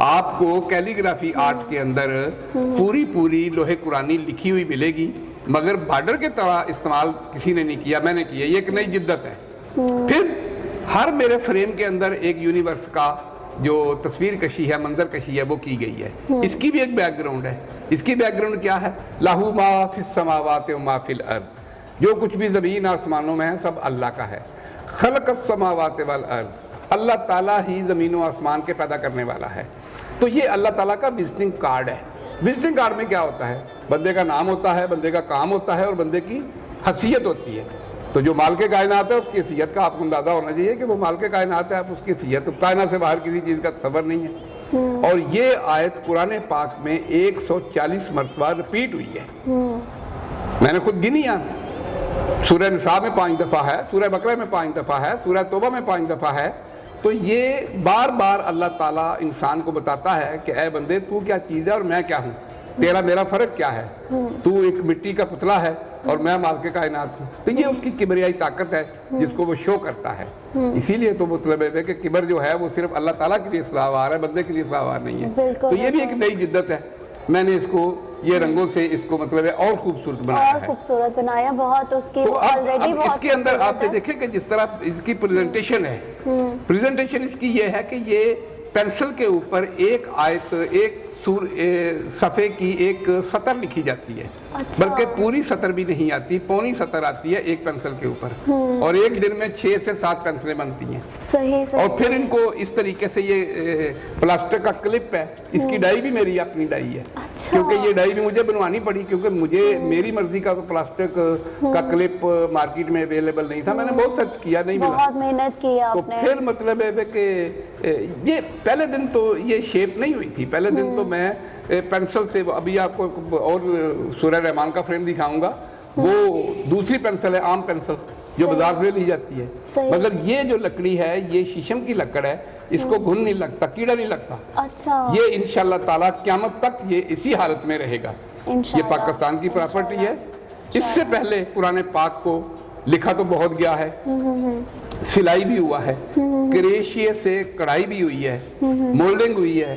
آپ کو calligraphy art کے اندر پوری لوہے قرآنی لکھی ہوئی ملے گی، مگر بارڈر کے طرح استعمال کسی نے نہیں کیا، میں نے کیا، یہ ایک نئی جدت ہے۔ پھر ہر میرے فریم کے اندر ایک یونیورس کا جو تصویر کشی ہے، منظر کشی ہے، وہ کی گئی ہے۔ اس کی بھی ایک بیک گراؤنڈ ہے۔ اس کی بیک گراؤنڈ کیا ہے؟ لہو ما فی السماوات و ما فی الارض، جو کچھ بھی زمین آسمانوں میں ہے سب اللہ کا ہے۔ خلق السماوات والارض، اللہ تعالیٰ ہی زمین و آسمان کے پیدا کرنے والا ہے۔ تو یہ اللہ تعالیٰ کا وزٹنگ کارڈ ہے۔ وزٹنگ کارڈ میں کیا ہوتا ہے؟ بندے کا نام ہوتا ہے، بندے کا کام ہوتا ہے، اور بندے کی حیثیت ہوتی ہے۔ تو جو مالک کائنات ہے اس کی حیثیت کا آپ کو اندازہ ہونا چاہیے کہ وہ مالک کائنات ہے، آپ اس کی حیثیت کائنات سے باہر کسی چیز کا تصور نہیں ہے۔ اور یہ آیت قرآن پاک میں 140 مرتبہ رپیٹ ہوئی ہے، میں نے خود گنی ہے۔ سورہ نساء میں 5 دفعہ ہے، سورہ بقرہ میں 5 دفعہ ہے، سورہ توبہ میں 5 دفعہ ہے۔ تو یہ بار بار اللہ تعالیٰ انسان کو بتاتا ہے کہ اے بندے، تو کیا چیز ہے اور میں کیا ہوں، تیرا میرا فرق کیا ہے، تو ایک مٹی کا پتلا ہے اور میں مالک کائنات ہوں۔ تو یہ اس کی کبریائی طاقت ہے جس کو وہ شو کرتا ہے۔ اسی لیے تو مطلب ہے کہ کبر جو ہے وہ صرف اللہ تعالیٰ کے لیے سزاوار ہے، بندے کے لیے سزاوار نہیں ہے۔ تو یہ بھی ایک نئی جدت ہے۔ میں نے اس کو یہ رنگوں سے اس کو مطلب ہے اور خوبصورت بنایا ہے، اور خوبصورت بنایا بہت، اس کی آلریڈی بہت اس کے اندر آپ نے دیکھیں کہ جس طرح اس کی پریزنٹیشن ہے، پریزنٹیشن اس کی یہ ہے کہ یہ پینسل کے اوپر ایک آیت، ایک صفحے کی ایک سطر لکھی جاتی ہے، بلکہ پوری سطر بھی نہیں آتی، پونی سطر آتی ہے ایک پینسل کے اوپر، اور ایک دن میں 6 سے 7 پینسلیں بنتی ہیں۔ صحیح۔ اور پھر ان کو اس طریقے سے، یہ پلاسٹک کا کلپ ہے، اس کی ڈائی بھی میری اپنی ڈائی ہے، کیونکہ یہ ڈائی بھی مجھے بنوانی پڑی، کیونکہ مجھے میری مرضی کا تو پلاسٹک کا کلپ مارکیٹ میں اویلیبل نہیں تھا۔ میں نے بہت سرچ کیا، نہیں ملا، بہت محنت کی آپ نے۔ تو پھر مطلب ہے کہ یہ پہلے دن تو یہ شیپ نہیں ہوئی تھی، پہلے دن تو میں پینسل سے، ابھی آپ کو اور سورہ رحمان کا فریم دکھاؤں گا، وہ دوسری پینسل ہے، عام پینسل جو بازار سے لی جاتی ہے، مگر یہ جو لکڑی ہے یہ شیشم کی لکڑ ہے، اس کو گھن نہیں لگتا، کیڑا نہیں لگتا۔ اچھا، یہ انشاءاللہ تعالیٰ قیامت تک یہ اسی حالت میں رہے گا۔ یہ پاکستان کی پراپرٹی ہے۔ اس سے پہلے قرآن پاک کو لکھا تو بہت گیا ہے، سلائی بھی ہوا ہے، کریشیے سے کڑھائی بھی ہوئی ہے، مولڈنگ ہوئی ہے،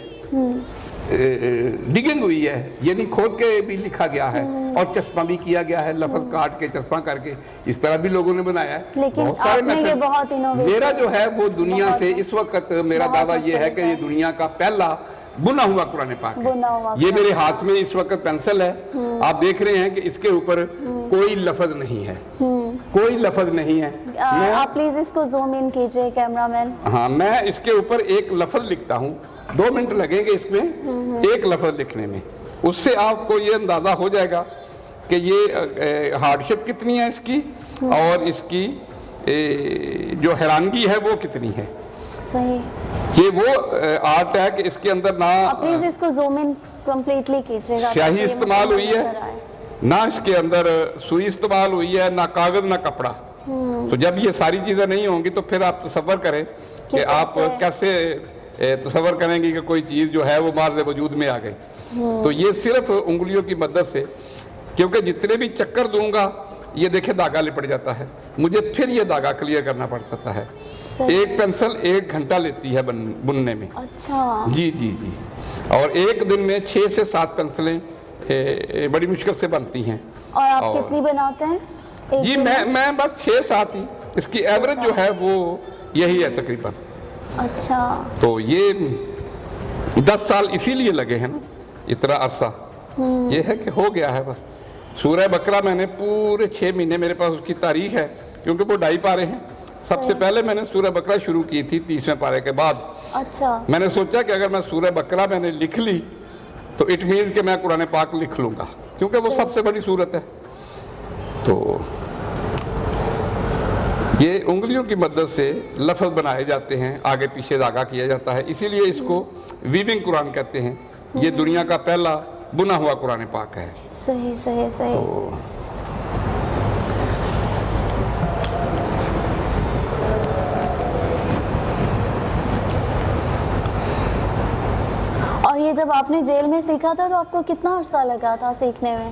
ڈگنگ ہوئی ہے، یعنی کھود کے بھی لکھا گیا ہے، اور چشمہ بھی کیا گیا ہے، لفظ کاٹ کے چشمہ کر کے، اس طرح بھی لوگوں نے بنایا ہے۔ لیکن آپ نے یہ بہت انوویٹو، میرا جو ہے وہ دنیا سے اس وقت میرا دعویٰ یہ ہے کہ یہ دنیا کا پہلا بنا ہوا قرآن پاک ہے۔ یہ میرے ہاتھ میں اس وقت پینسل ہے، آپ دیکھ رہے ہیں کہ اس کے اوپر کوئی لفظ نہیں ہے، کوئی لفظ نہیں ہے۔ آپ پلیز اس کو زوم ان کیجئے کیمرہ مین۔ ہاں، میں اس کے اوپر ایک لفظ لکھتا ہوں، 2 منٹ لگیں گے اس میں ایک لفظ لکھنے میں، اس سے آپ کو یہ اندازہ ہو جائے گا کہ یہ ہارڈشپ کتنی ہے اس کی، اور اس کی جو حیرانگی ہے وہ کتنی ہے۔ صحیح، یہ وہ آرٹ ہے کہ اس کے اندر نہ پلیز اس کو زوم ان کمپلیٹلی کیجئے گا، سیاہی استعمال ہوئی ہے، نہ اس کے اندر سوئی استعمال ہوئی ہے، نہ کاغذ نہ کپڑا۔ تو جب یہ ساری چیزیں نہیں ہوں گی تو پھر آپ تصور کریں کہ آپ کیسے تصور کریں گی کہ کوئی چیز جو ہے وہ مارز وجود میں آ گئی۔ تو یہ صرف انگلیوں کی مدد سے، کیونکہ جتنے بھی چکر دوں گا یہ دیکھیں دھاگا لپٹ جاتا ہے، مجھے پھر یہ دھاگا کلیئر کرنا پڑتا ہے۔ ایک پینسل 1 گھنٹہ لیتی ہے بننے میں۔ اچھا، جی جی جی، اور ایک دن میں 6 سے 7 پینسلیں بڑی مشکل سے بنتی ہیں۔ اور آپ کتنی بناتے ہیں؟ جی میں بس 6-7 ہی، اس کی ایوریج جو ہے وہ یہی ہے تقریباً۔ اچھا، تو یہ 10 سال اسی لیے لگے ہیں نا، اتنا عرصہ یہ ہے کہ ہو گیا ہے بس۔ سورہ بقرہ میں نے پورے 6 مہینے، میرے پاس اس کی تاریخ ہے کیونکہ وہ 2.5 پارے ہیں۔ سب سے پہلے میں نے سورہ بقرہ شروع کی تھی 30ویں پارے کے بعد۔ اچھا، میں نے سوچا کہ اگر میں سورہ بقرہ میں نے لکھ لی تو اٹ مینز کہ میں قرآن پاک لکھ لوں گا، کیونکہ وہ سب سے بڑی صورت ہے۔ تو یہ انگلیوں کی مدد سے لفظ بنائے جاتے ہیں، آگے پیچھے دھاگا کیا جاتا ہے، اسی لیے اس کو ویونگ قرآن کہتے ہیں۔ یہ دنیا کا پہلا بنا ہوا قرآن پاک ہے۔ صحیح صحیح صحیح۔ اور یہ جب آپ نے جیل میں سیکھا تھا تو آپ کو کتنا عرصہ لگا تھا سیکھنے میں؟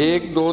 1 2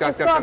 4-4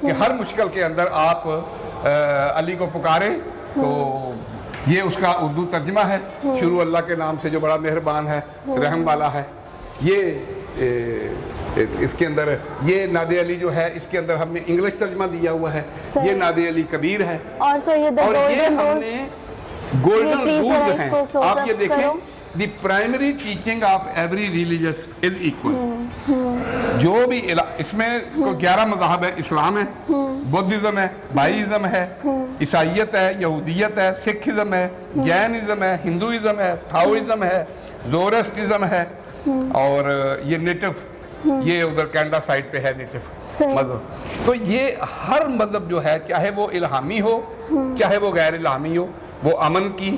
کہ ہر مشکل کے اندر آپ علی کو پکاریں. تو یہ اس کا اردو ترجمہ ہے. شروع اللہ کے نام سے جو بڑا مہربان ہے, رحم والا ہے. یہ اس کے اندر یہ نادی علی جو ہے, اس کے اندر ہم نے انگلش ترجمہ دیا ہوا ہے. یہ نادی علی کبیر ہے. اور سر یہ ہم نے گولڈن رولز ہیں. آپ یہ دیکھیں, the primary teaching of every religious is equal. جو بھی اس میں 11 مذاہب ہے. اسلام ہے, بدھزم ہے, بھائیزم ہے, عیسائیت ہے, یہودیت ہے, سکھزم ہے, جینزم ہے, ہندوازم ہے, تھاؤزم ہے, زورسٹزم ہے, اور یہ نیٹو, یہ ادھر کینیڈا سائڈ پہ ہے نیٹو مذہب. تو یہ ہر مذہب جو ہے, چاہے وہ الہامی ہو چاہے وہ غیر الہامی ہو, وہ امن کی,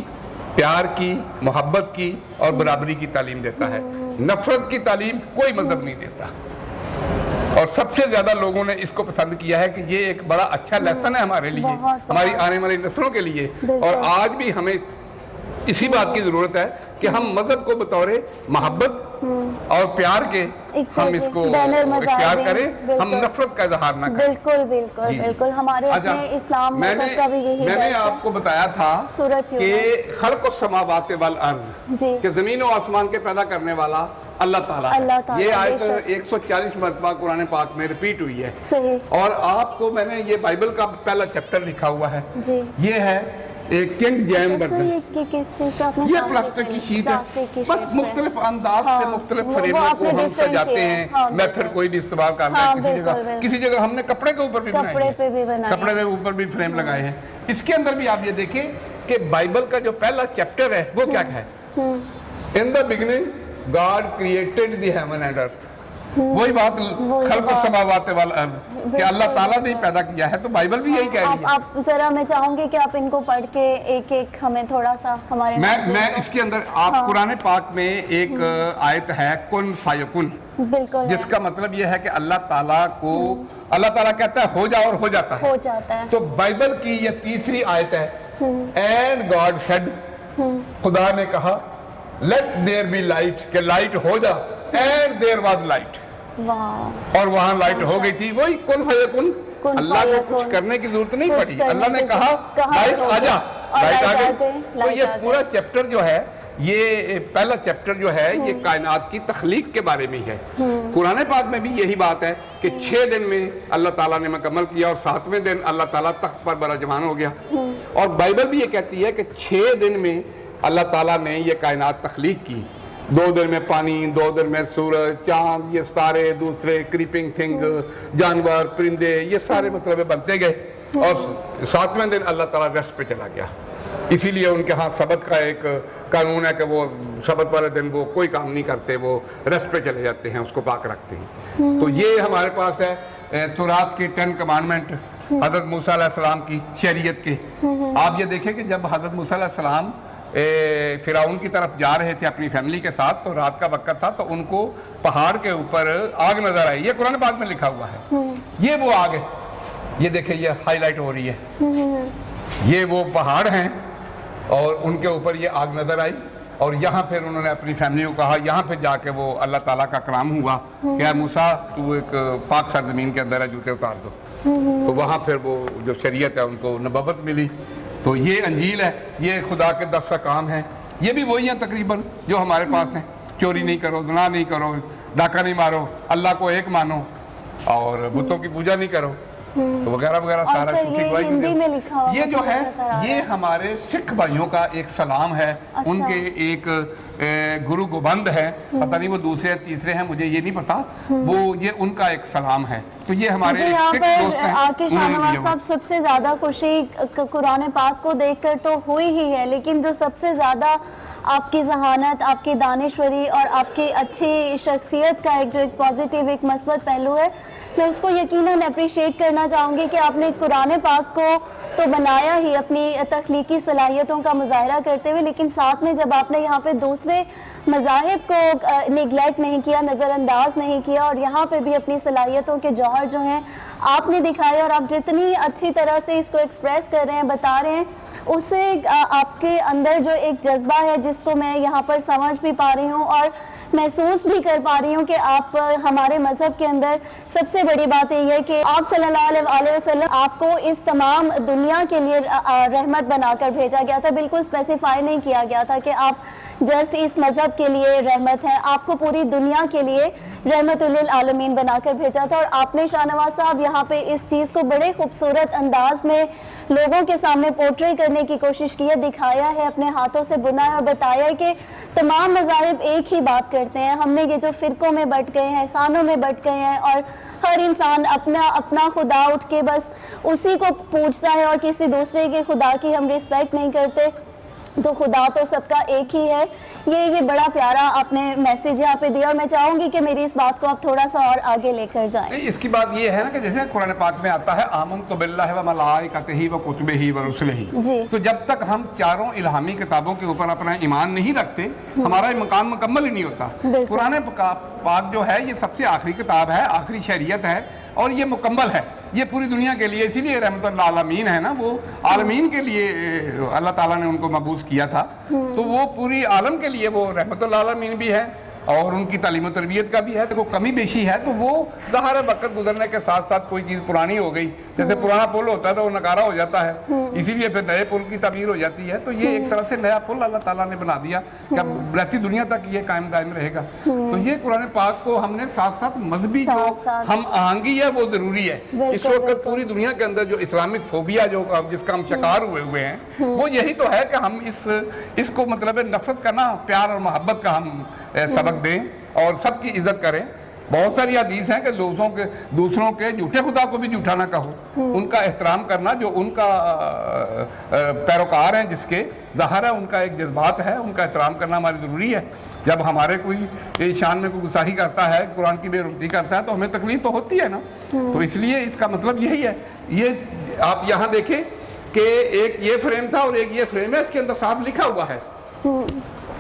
پیار کی, محبت کی اور برابری کی تعلیم دیتا ہے. نفرت کی تعلیم کوئی مذہب نہیں دیتا. اور سب سے زیادہ لوگوں نے اس کو پسند کیا ہے کہ یہ ایک بڑا اچھا لیسن ہے ہمارے لیے, ہماری آنے والی نسلوں کے لیے. اور آج بھی ہمیں اسی بات کی ضرورت ہے کہ ہم مذہب کو بطور محبت اور پیار کے ہم اس کو اختیار کریں, ہم نفرت کا اظہار نہ کریں. بالکل بالکل بالکل. ہمارے اپنے اسلام مذہب کا بھی یہی میں نے آپ کو بتایا تھا کہ خلق السماوات والارض, کہ زمین و آسمان کے پیدا کرنے والا اللہ تعالیٰ ہے. یہ آیت 140 مرتبہ قرآن پاک میں ریپیٹ ہوئی ہے. اور آپ کو میں نے یہ بائبل کا پہلا چیپٹر لکھا ہوا ہے. یہ ہے ایک کنگ جیم ورژن. یہ پلاسٹک کی شیٹ ہے, بس مختلف انداز سے مختلف فریموں کو ہم سجاتے ہیں. میتھڈ کوئی بھی استعمال کرنا ہے. کسی جگہ ہم نے کپڑے کے اوپر بھی بنائے ہیں, کپڑے کے اوپر بھی فریم لگائے ہیں. اس کے اندر بھی آپ یہ دیکھیں کہ بائبل کا جو پہلا چیپٹر ہے وہ کیا ہے, in the beginning God created the heaven and earth. وہی بات خلق السماوات والارض کہ اللہ تعالیٰ نے پیدا کیا ہے. تو بائبل بھی یہی کہہ رہی ہے. آپ ذرا, میں چاہوں گی کہ آپ ان کو پڑھ کے ایک ایک ہمیں تھوڑا سا ہمارے میں اس کے اندر آپ قرآن پاک میں ایک آیت ہے کن فیکن, جس کا مطلب یہ ہے کہ اللہ تعالیٰ کو اللہ تعالیٰ کہتا ہے ہو جا اور ہو جاتا ہے. تو بائبل کی یہ تیسری آیت ہے, اینڈ گاڈ سیڈ, خدا نے کہا لیٹ دیر بی لائٹ, کہ لائٹ ہو جا, اینڈ دیر واز لائٹ, اور وہاں لائٹ ہو گئی تھی. وہی کن فیکن. اللہ کو کچھ کرنے کی ضرورت نہیں پڑی, اللہ نے کہا لائٹ آ جا, لائٹ آ گئی. تو یہ پورا چیپٹر جو ہے, یہ پہلا چیپٹر جو ہے, یہ کائنات کی تخلیق کے بارے میں ہے. قرآن پاک میں بھی یہی بات ہے کہ 6 دن میں اللہ تعالیٰ نے مکمل کیا, اور 7ویں دن اللہ تعالیٰ تخت پر براجمان ہو گیا. اور بائبل بھی یہ کہتی ہے کہ 6 دن میں اللہ تعالیٰ نے یہ کائنات تخلیق کی. 2 دن میں پانی, 2 دن میں سورج, چاند, یہ سارے دوسرے کریپنگ تھنگ, جانور, پرندے, یہ سارے مطلب بنتے گئے. اور 7ویں دن اللہ تعالیٰ ریسٹ پہ چلا گیا. اسی لیے ان کے ہاں سبت کا ایک قانون ہے کہ وہ سبت والے دن وہ کوئی کام نہیں کرتے, وہ ریسٹ پہ چلے جاتے ہیں, اس کو پاک رکھتے ہیں. تو یہ ہمارے پاس ہے تورات کے 10 کمانڈمنٹ, حضرت موسیٰ علیہ السلام کی شریعت کے. آپ یہ دیکھیں کہ جب حضرت موسیٰ علیہ السلام فرعون کی طرف جا رہے تھے اپنی فیملی کے ساتھ, تو رات کا وقت تھا, تو ان کو پہاڑ کے اوپر آگ نظر آئی. یہ قرآن پاک میں لکھا ہوا ہے. یہ وہ آگ ہے, یہ دیکھیں یہ ہائی لائٹ ہو رہی ہے. یہ وہ پہاڑ ہیں اور ان کے اوپر یہ آگ نظر آئی. اور یہاں پھر انہوں نے اپنی فیملی کو کہا, یہاں پہ جا کے وہ اللہ تعالیٰ کا کلام ہوا کہ اے موسیٰ تو ایک پاک سرزمین کے اندر ہے, جوتے اتار دو. تو وہاں پھر وہ جو شریعت ہے ان کو نبوت ملی. تو یہ انجیل ہے, یہ خدا کے 10 احکام ہیں. یہ بھی وہی ہیں تقریباً جو ہمارے پاس ہیں. چوری نہیں کرو, زنا نہیں کرو, ڈاکہ نہیں مارو, اللہ کو ایک مانو, اور بتوں کی پوجا نہیں کرو, وغیرہ وغیرہ سارا. یہ جو ہے یہ ہمارے سکھ بھائیوں کا ایک سلام ہے. ان کے ایک گرو گوبند ہے, پتہ نہیں وہ دوسرے تیسرے ہیں, مجھے یہ نہیں پتا, وہ یہ ان کا ایک سلام ہے. تو یہ ہمارے سکھ دوست ہیں. آکے شاہنواز صاحب, سب سے زیادہ خوشی قرآن پاک کو دیکھ کر تو ہوئی ہی ہے, لیکن جو سب سے زیادہ آپ کی ذہانت, آپ کی دانشوری اور آپ کی اچھی شخصیت کا ایک جو ایک پازیٹیو ایک مثبت پہلو ہے, میں اس کو یقیناً اپریشیٹ کرنا چاہوں گی کہ آپ نے قرآن پاک کو تو بنایا ہی اپنی تخلیقی صلاحیتوں کا مظاہرہ کرتے ہوئے, لیکن ساتھ میں جب آپ نے یہاں پہ دوسرے مذاہب کو نیگلیکٹ نہیں کیا, نظر انداز نہیں کیا, اور یہاں پہ بھی اپنی صلاحیتوں کے جوہر جو ہیں آپ نے دکھائے, اور آپ جتنی اچھی طرح سے اس کو ایکسپریس کر رہے ہیں, بتا رہے ہیں, اس سے آپ کے اندر جو ایک جذبہ ہے جس کو میں یہاں پر سمجھ بھی پا رہی ہوں, اور محسوس بھی کر پا رہی ہوں کہ آپ ہمارے مذہب کے اندر سب سے بڑی بات یہ ہے کہ آپ صلی اللہ علیہ وسلم آپ کو اس تمام دنیا کے لیے رحمت بنا کر بھیجا گیا تھا. بالکل اسپیسیفائی نہیں کیا گیا تھا کہ آپ جسٹ اس مذہب کے لیے رحمت ہے, آپ کو پوری دنیا کے لیے رحمت للعالمین بنا کر بھیجا تھا. اور آپ نے شاہ نواز صاحب یہاں پہ اس چیز کو بڑے خوبصورت انداز میں لوگوں کے سامنے پورٹری کرنے کی کوشش کی ہے, دکھایا ہے, اپنے ہاتھوں سے بنا ہے اور بتایا ہے کہ تمام مذاہب ایک ہی بات کرتے ہیں. ہم نے یہ جو فرقوں میں بٹ گئے ہیں, خانوں میں بٹ گئے ہیں اور ہر انسان اپنا خدا اٹھ کے بس اسی کو پوجتا ہے اور کسی دوسرے کے خدا کی ہم رسپیکٹ نہیں کرتے, تو خدا تو سب کا ایک ہی ہے. یہ بڑا پیارا آپ نے میسیج یہاں پہ دیا اور میں چاہوں گی کہ میری اس بات کو آپ تھوڑا سا اور آگے لے کر جائیں. اس کی بات یہ ہے نا کہ جیسے قرآن پاک میں آتا ہے آمنت باللہ و ملائکتہ و کتبہ و رسلہ, تو جب تک ہم چاروں الہامی کتابوں کے اوپر اپنا ایمان نہیں رکھتے ہمارا مقام مکمل ہی نہیں ہوتا. قرآن پاک جو ہے یہ سب سے آخری کتاب ہے, آخری شریعت ہے اور یہ مکمل ہے, یہ پوری دنیا کے لیے, اسی لیے رحمت اللہ عالمین ہے نا, وہ عالمین کے لیے اللہ تعالیٰ نے ان کو مبعوث کیا تھا, تو وہ پوری عالم کے لیے وہ رحمت اللہ عالمین بھی ہے اور ان کی تعلیم و تربیت کا بھی ہے. تو کمی بیشی ہے تو وہ ظاہر وقت گزرنے کے ساتھ ساتھ کوئی چیز پرانی ہو گئی, جیسے پرانا پل ہوتا ہے تو وہ نکارا ہو جاتا ہے, اسی لیے پھر نئے پل کی تعمیر ہو جاتی ہے. تو یہ ایک طرح سے نیا پل اللہ تعالیٰ نے بنا دیا کہ اب رہتی دنیا تک یہ قائم دائم رہے گا. تو یہ قرآن پاک کو ہم نے ساتھ ساتھ مذہبی جو ہم آہنگی ہے وہ ضروری ہے. اس وقت پوری دنیا کے اندر جو اسلامک فوبیا جس کا ہم شکار ہوئے ہیں وہ یہی تو ہے کہ ہم اس کو مطلب نفرت کا نا پیار اور محبت کا ہم سبق دیں اور سب کی عزت کریں. بہت ساری حدیث ہیں کہ دوسروں کے جھوٹے خدا کو بھی جھوٹا نہ کہو, ان کا احترام کرنا, جو ان کا پیروکار ہیں جس کے ظاہر ہے ان کا ایک جذبات ہے, ان کا احترام کرنا ہماری ضروری ہے. جب ہمارے کوئی شان میں کوئی گستاخی کرتا ہے, قرآن کی بے رغبتی کرتا ہے تو ہمیں تکلیف تو ہوتی ہے نا. تو اس لیے اس کا مطلب یہی ہے. یہ آپ یہاں دیکھیں کہ ایک یہ فریم تھا اور ایک یہ فریم ہے, اس کے اندر صاف لکھا ہوا ہے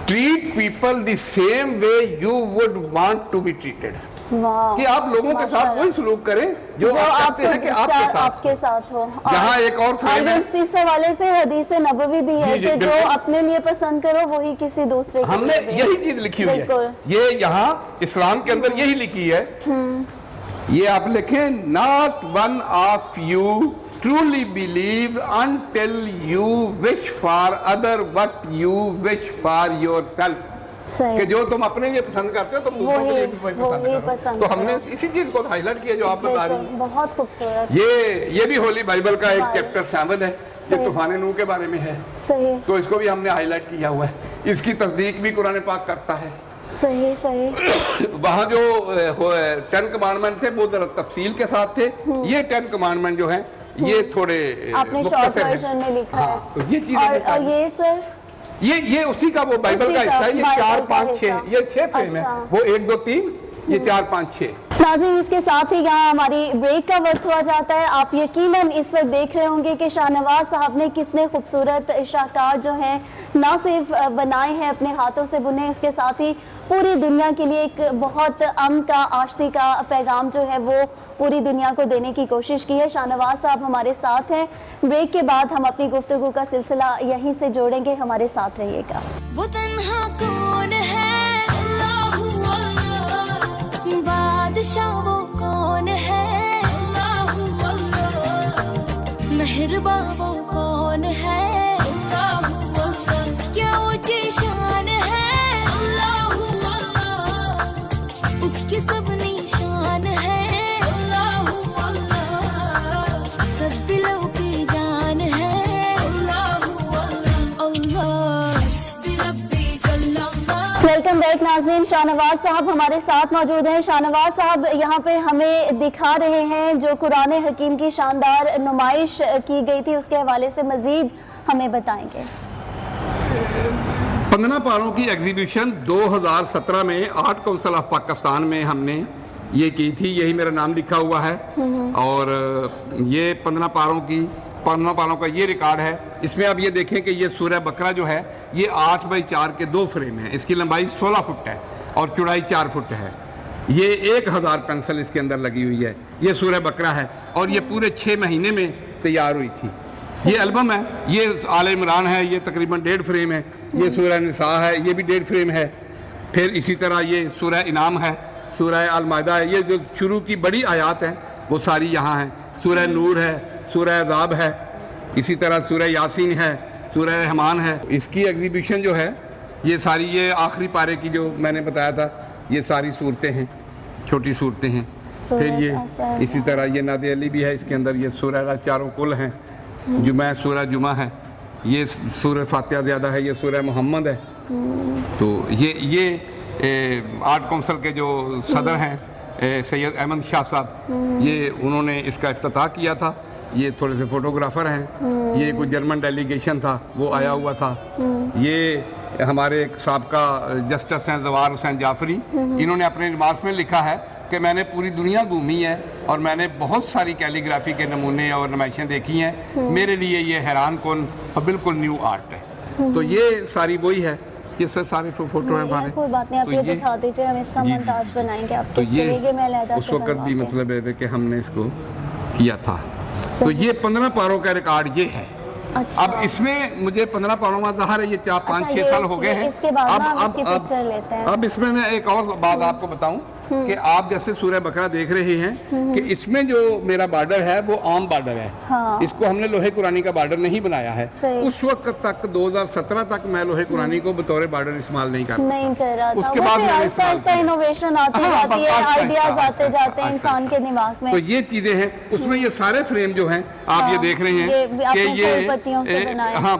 treat people the same way you would want to be treated. کہ آپ لوگوں کے ساتھ وہی سلوک کریں جو آپ چاہتے ہیں کہ آپ کے ساتھ ہو. یہاں ایک اور فریم ہے, اس حوالے سے حدیث نبوی بھی ہے کہ جو اپنے لیے پسند کرو وہی کسی دوسرے کے لیے. ہم نے یہی چیز لکھی ہوئی ہے, یہ یہاں اسلام کے اندر یہی لکھی ہے. یہ آپ لکھیں not one of you truly believes until you wish for other what you wish for yourself. کہ جو تم اپنے لیے پسند کرتے ہو تم دوسروں کے لیے بھی پسند کرو. تو ہم نے اسی چیز کو ہائی لائٹ کیا جو آپ بتا رہی ہیں. بہت خوبصورت. یہ بھی ہولی بائبل کا ایک چیپٹر 7 ہے, یہ طوفان نوح کے بارے میں ہے. تو اس کو بھی ہم نے ہائی لائٹ کیا ہوا ہے. اس کی تصدیق بھی قرآن پاک کرتا ہے. وہاں جو 10 کمانڈمنٹ تھے وہ ذرا تفصیل کے ساتھ تھے. یہ 10 کمانڈمنٹ جو ہیں یہ تھوڑے آپ نے شارٹ ورژن میں لکھا ہے. تو یہ چیزیں اور یہ سر یہ اسی کا وہ بائبل کا حصہ ہے. یہ 4 5 6 یہ 6 فریم ہے, وہ 1 2 3 یہ 4 5 6. ناظرین اس کے ساتھ ہی یہاں ہماری بریک کا وقت ہوا جاتا ہے. آپ یقیناً اس وقت دیکھ رہے ہوں گے کہ شاہ نواز صاحب نے کتنے خوبصورت شاہکار جو ہیں نہ صرف بنائے ہیں اپنے ہاتھوں سے بنے, اس کے ساتھ ہی پوری دنیا کے لیے ایک بہت امن کا آشتی کا پیغام جو ہے وہ پوری دنیا کو دینے کی کوشش کی ہے. شاہ نواز صاحب ہمارے ساتھ ہیں. بریک کے بعد ہم اپنی گفتگو کا سلسلہ یہیں سے جوڑیں گے, ہمارے ساتھ رہیے گا. وہ تنہا کون ہے اللہ بادشاہ وہ کون ہے اللہ مہرباں وہ کون ہے اللہ کیا اونچی شان ہے اللہ اس کی سب نشان ہے اللہ سب دلوں کی جان ہے اللہ ویلکم بیک ناظرین. شاہ نواز صاحب ہمارے ساتھ موجود ہیں. شاہ نواز صاحب یہاں پہ ہمیں دکھا رہے ہیں جو قرآن حکیم کی شاندار نمائش کی گئی تھی, اس کے حوالے سے مزید ہمیں بتائیں گے. 15 پاروں کی ایگزیبیشن 2017 میں آرٹ کونسل آف پاکستان میں ہم نے یہ کی تھی. یہی میرا نام لکھا ہوا ہے اور یہ 15 پاروں کا یہ ریکارڈ ہے. اس میں آپ یہ دیکھیں کہ یہ سورہ بقرہ جو ہے یہ 8x4 کے 2 فریم ہیں. اس کی لمبائی 16 فٹ ہے اور چوڑائی 4 فٹ ہے. یہ 1000 پینسل اس کے اندر لگی ہوئی ہے. یہ سورہ بقرہ ہے اور یہ پورے 6 مہینے میں تیار ہوئی تھی. یہ البم ہے, یہ آل عمران ہے, یہ تقریباً 1.5 فریم ہے. یہ سورہ نساء ہے, یہ بھی 1.5 فریم ہے. پھر اسی طرح یہ سورہ انعام ہے, سورہ المائدہ ہے, یہ جو شروع کی بڑی آیات ہیں وہ ساری یہاں ہیں. سورہ نور ہے, سورہ عذاب ہے, اسی طرح سورہ یاسین ہے, سورہ رحمان ہے. اس کی ایگزیبیشن جو ہے یہ ساری, یہ آخری پارے کی جو میں نے بتایا تھا, یہ ساری صورتیں ہیں, چھوٹی صورتیں ہیں. پھر یہ اسی طرح یہ ناد علی بھی ہے, اس کے اندر یہ سورہ چاروں کل ہیں. جمعہ سورہ جمعہ ہے, یہ سورہ فاتحہ زیادہ ہے, یہ سورہ محمد ہے. تو یہ آرٹ کونسل کے جو صدر ہیں سید احمد شاہ صاحب, یہ انہوں نے اس کا افتتاح کیا تھا. یہ تھوڑے سے فوٹوگرافر ہیں. یہ کوئی جرمن ڈیلیگیشن تھا وہ آیا ہوا تھا. یہ ہمارے ایک سابقہ جسٹس ہیں زوار حسین جعفری, انہوں نے اپنے ریمارکس میں لکھا ہے کہ میں نے پوری دنیا گھومی ہے اور میں نے بہت ساری کیلیگرافی کے نمونے اور نمائشیں دیکھی ہیں, میرے لیے یہ حیران کن اور بالکل نیو آرٹ ہے. تو یہ ساری وہی ہے, یہ سارے فوٹو ہیں ہمارے. کوئی بات نہیں, آپ یہ دکھا دیجئے, ہم اس کا مونٹاج بنائیں گے. آپ تو یہ اس وقت بھی مطلب ہے کہ ہم نے اس کو کیا تھا. تو یہ 15 پاروں کا ریکارڈ یہ ہے. اب اس میں مجھے 15 پاروں میں ظاہر ہے یہ 4-5-6 سال ہو گئے ہیں. اس کے بعد ہم اس کی پکچر لیتے ہیں. اب اس میں ایک اور بات آپ کو بتاؤں کہ آپ جیسے سورہ بقرہ دیکھ رہے ہیں کہ اس میں جو میرا بارڈر ہے وہ عام بارڈر ہے. اس کو ہم نے لوہے قرآنی کا بارڈر نہیں بنایا ہے. اس وقت تک 2017 تک میں لوہے قرآنی کو بطور بارڈر استعمال نہیں کر رہا تھا. اس کے بعد آہستہ آہستہ انوویشن آتی جاتی ہے, آئیڈیاز آتے جاتے ہیں انسان کے دماغ میں. تو یہ چیزیں ہیں. اس میں یہ سارے فریم جو ہیں آپ یہ دیکھ رہے ہیں کہ یہ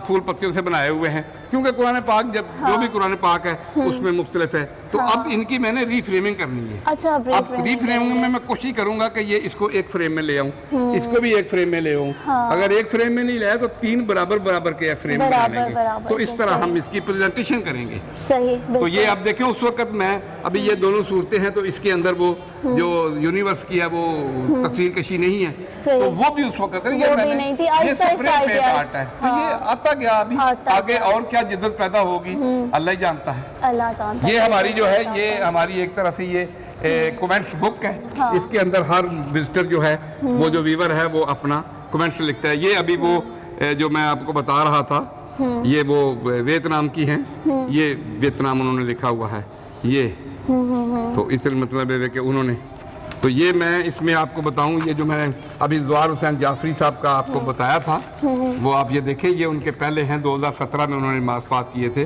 پھول پتیوں سے بنائے ہوئے ہیں, کیونکہ قرآن پاک جب جو بھی قرآن پاک ہے اس میں مختلف ہے. تو اب ان کی میں نے ری فریمنگ کرنی ہے. اب ری فریمنگ میں کوشش کروں گا کہ یہ اس کو ایک فریم میں لے آؤں, اس کو بھی ایک فریم میں لے آؤں. اگر ایک فریم میں نہیں لے آئے تو 3 برابر کے فریم میں ڈالیں گے. تو اس طرح ہم اس کی پریزنٹیشن کریں گے. تو یہ اب دیکھیں اس وقت میں ابھی یہ دونوں صورتیں ہیں, تو اس کے اندر وہ جو یونیورس کی ہے وہ تصویر کشی نہیں ہے, تو وہ بھی اس وقت یہ آتا گیا. ابھی آگے اور کیا جدت پیدا ہوگی اللہ ہی جانتا ہے. یہ ہماری جو ہے یہ ہماری ایک طرح سے یہ کومنٹس بک ہے. اس کے اندر ہر وزٹر جو ہے وہ جو ویور ہے وہ اپنا کومنٹس لکھتا ہے. یہ ابھی وہ جو میں آپ کو بتا رہا تھا یہ وہ ویتنام کی ہیں, یہ ویتنام انہوں نے لکھا ہوا ہے. یہ تو اس مطلب ہے کہ انہوں نے, تو یہ میں اس میں آپ کو بتاؤں, یہ جو میں ابھی زوار حسین جعفری صاحب کا آپ کو بتایا تھا وہ آپ یہ دیکھیں, یہ ان کے پہلے ہیں. 2017 میں انہوں نے مارکس پاس کیے تھے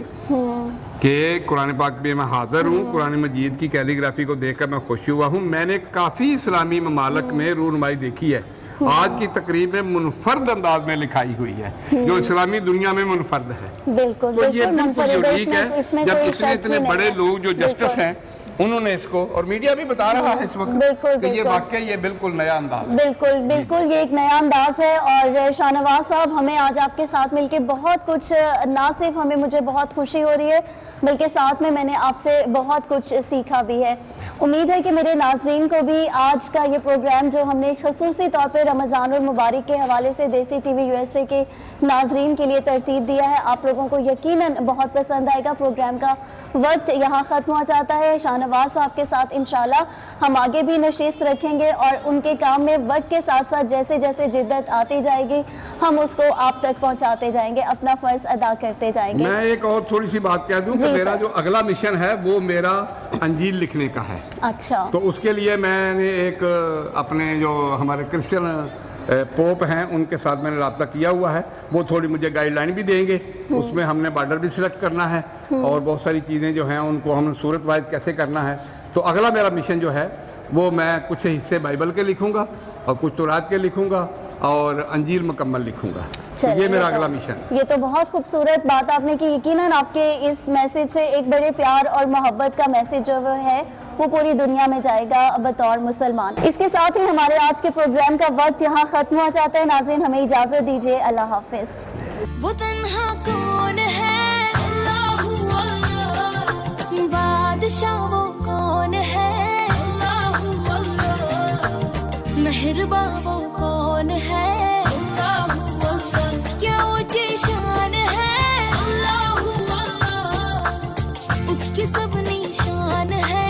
کہ قرآن پاک میں حاضر ہوں, قرآن مجید کی کیلیگرافی کو دیکھ کر میں خوش ہوا ہوں. میں نے کافی اسلامی ممالک میں رونمائی دیکھی ہے. آج کی تقریب میں منفرد انداز میں لکھائی ہوئی ہے جو اسلامی دنیا میں منفرد ہے. بالکل تو یہ بالکل یونیک ہے جب اتنے بڑے لوگ جو جسٹس ہیں انہوں نے اس کو, اور میڈیا بھی بتا رہا ہے اس وقت کہ یہ واقعی یہ بالکل نیا انداز. بالکل یہ ایک نیا انداز ہے. اور شاہ نواز صاحب, ہمیں آج آپ کے ساتھ مل کے بہت کچھ, نہ صرف ہمیں مجھے بہت خوشی ہو رہی ہے بلکہ ساتھ میں نے آپ سے بہت کچھ سیکھا بھی ہے. امید ہے کہ میرے ناظرین کو بھی آج کا یہ پروگرام جو ہم نے خصوصی طور پہ رمضان المبارک کے حوالے سے دیسی ٹی وی USA کے ناظرین کے لیے ترتیب دیا ہے, آپ لوگوں کو یقیناً بہت پسند آئے گا. پروگرام کا وقت یہاں ختم ہو جاتا ہے. شاہ نواز صاحب کے ساتھ انشاءاللہ ہم آگے بھی نشست رکھیں گے اور ان کے کام میں وقت کے ساتھ ساتھ جیسے جیسے جدت آتی جائے گی ہم اس کو آپ تک پہنچاتے جائیں گے, اپنا فرض ادا کرتے جائیں گے. میں ایک اور تھوڑی سی بات کہہ دوں کہ میرا جو اگلا مشن ہے وہ میرا انجیل لکھنے کا ہے. اچھا. تو اس کے لیے میں نے ایک اپنے جو ہمارے کرسچن پوپ ہیں ان کے ساتھ میں نے رابطہ کیا ہوا ہے. وہ تھوڑی مجھے گائیڈ لائن بھی دیں گے. اس میں ہم نے بارڈر بھی سلیکٹ کرنا ہے اور بہت ساری چیزیں جو ہیں ان کو ہم نے صورت وائز کیسے کرنا ہے. تو اگلا میرا مشن جو ہے وہ میں کچھ حصے بائبل کے لکھوں گا اور کچھ تورات کے لکھوں گا اور انجیل مکمل لکھوں گا. یہ میرا اگلا مشن. یہ تو بہت خوبصورت بات آپ نے کی. یقیناً آپ کے اس میسج سے ایک بڑے پیار اور محبت کا میسج جو ہے وہ پوری دنیا میں جائے گا بطور مسلمان. اس کے ساتھ ہی ہمارے آج کے پروگرام کا وقت یہاں ختم ہو جاتا ہے. ناظرین ہمیں اجازت دیجیے, اللہ حافظ. وہ تنہا کون ہے, اللہ بادشاہ وہ کون ہے, اللہ مہرباں وہ کون ہے, کیا اونچی شان ہے, اس کی سب نشان ہے,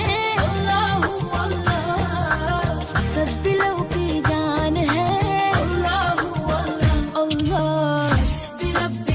سب دلوں کی جان ہے, اللہ حسبی ربی